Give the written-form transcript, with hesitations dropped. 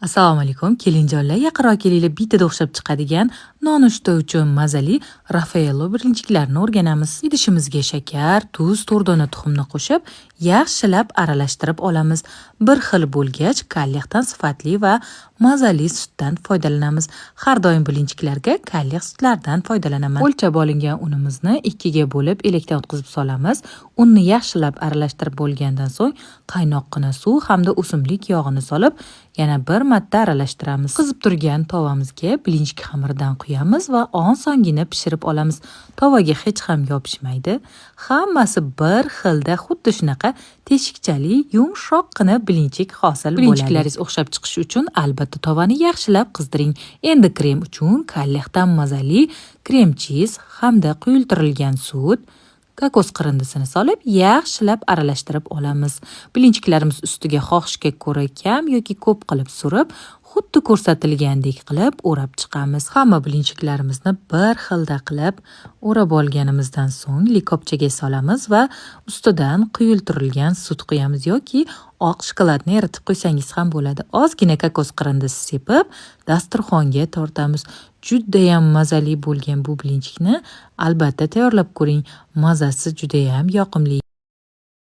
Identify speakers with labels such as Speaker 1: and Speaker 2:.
Speaker 1: Assalomu alaykum. Kelinjonlar, yaqinroq kelinglar, bitada o'xshab chiqadigan nonushta uchun mazali Raffaello birinchiklarini o'rganamiz. Idishimizga shakar, tuz, to'rdona tuxumni qo'shib, yaxshilab aralashtirib olamiz. Bir xil bo'lgach, kalliqdan sifatli va mazali sutdan foydalanamiz. Har doim birinchilarga kalliq sutlardan foydalanaman. O'lchab olingan unimizni ikkiga bo'lib elakdan o'tkazib solamiz. Unni yaxshilab aralashtirib bo'lgandan so'ng qaynoqqina suv hamda o'simlik yog'ini solib, yana bir marta aralashtiramiz. Qizib turgan tovamizga bilinchki xamiridan quyamiz va osongina pishirib olamiz. Tovaga hech ham yopishmaydi. Hammasi bir xilda, xuddi shunaqa teshikchali, yumshoqqina bilinchik hosil bo'ladi. Bilinchiklaringiz o'xshab chiqishi uchun albatta tovani yaxshilab qizdiring. Endi krem uchun kalliqdan mazali krem chiz hamda quyultirilgan sut, kokos qirindisini solib yaxshilab aralashtirib olamiz. Bilinchiklarimiz ustiga xohishga ko'ra kam yoki ko'p qilib surib, xuddi ko'rsatilgandek qilib o'rab chiqamiz. Hamma bilinchiklarimizni bir xilda qilib o'rab olganimizdan so'ng likopchaga solamiz va ustidan quyultirilgan sut quyamiz yoki oq shokoladni eritib qo'ysangiz ham bo'ladi. Ozgina kokos qirindisi sepib, dasturxonga tortamiz. Judayam mazali bo'lgan bu bilinchikni albatta tayyorlab ko'ring. Mazasi judayam yoqimli.